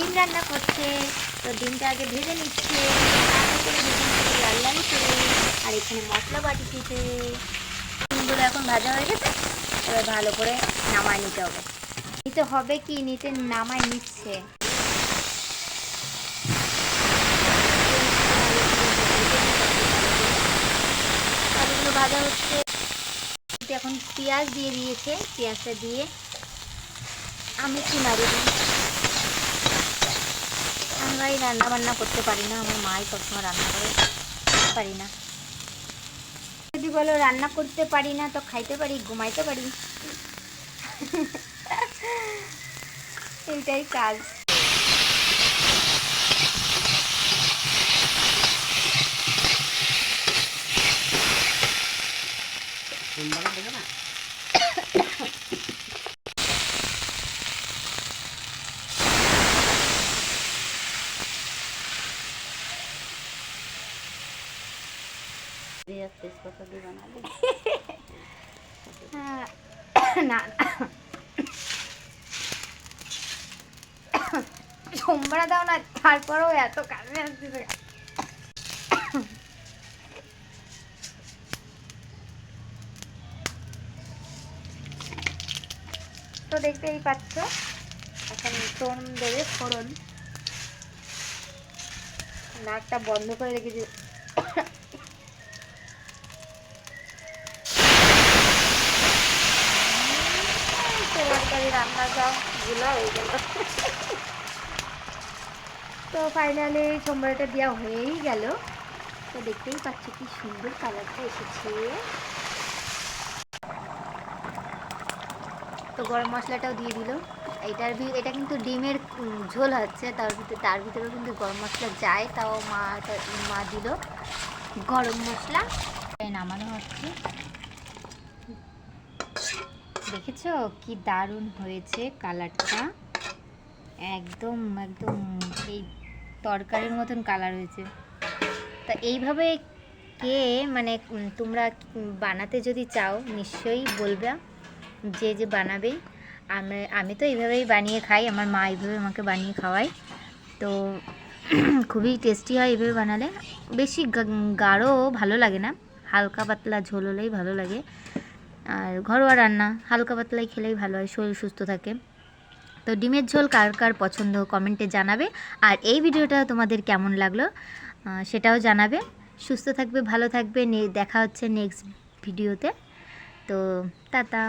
ডিম রান্না করছে। তো ডিমটা আগে ভেজে নিচ্ছে, তারপরে ডিমগুলো লাল লাল করে। আর এখানে মশলা বাটি দিতে। ডিমগুলো এখন ভাজা হয়ে গেছে, এবার ভালো করে নামায় নিতে হবে। নিতে হবে কি, নিতে নামায় নিচ্ছে। আলুগুলো ভাজা হচ্ছে, এখন পেঁয়াজ দিয়ে দিয়েছে। পেঁয়াজটা দিয়ে আমি একটু নাড়িয়ে দিই। আমি ভাই রান্না বান্না করতে পারি না, আমার মাই সবসময় রান্না করে, পারি না। যদি বলো রান্না করতে পারি না, তো খাইতে পারি, ঘুমাইতে পারি, এইটাই কাজ। না সোমবার দাও না, তারপরেও এত কাজে আসছে। তো দেখতেই পাচ্ছ, এখন ফোড়ন দেবে। ফোড়ন নাকটা বন্ধ করে রেখেছি। তরকারি রান্না সব গুলো হয়ে গেল। তো ফাইনালি সোমবারটা দেওয়া হয়েই গেল। তো দেখতেই পাচ্ছ কি সুন্দর কালারটা এসেছে। তো গরম মশলাটাও দিয়ে দিল। এটা কিন্তু ডিমের ঝোল হচ্ছে, তার ভিতরেও কিন্তু গরম মশলা যায়, তাও মা দিল গরম মশলা। নামানো হচ্ছে। দেখেছো কি দারুণ হয়েছে কালারটা, একদম একদম এই তরকারির মতন কালার হয়েছে। তা এইভাবে কে মানে তোমরা বানাতে যদি চাও নিশ্চয়ই বলবে, যে বানাবে। আমি তো এইভাবেই বানিয়ে খাই, আমার মা এইভাবে আমাকে বানিয়ে খাওয়ায়। তো খুবই টেস্টি হয় এইভাবে বানালে। বেশি গাঢ় ভালো লাগে না, হালকা পাতলা ঝোল হলেই ভালো লাগে। আর ঘরোয়া রান্না হালকা পাতলাই খেলেই ভালো হয়, শরীর সুস্থ থাকে। তো ডিমের ঝোল কার কার পছন্দ কমেন্টে জানাবে। আর এই ভিডিওটা তোমাদের কেমন লাগলো সেটাও জানাবে। সুস্থ থাকবে, ভালো থাকবে। দেখা হচ্ছে নেক্সট ভিডিওতে। তো টাটা।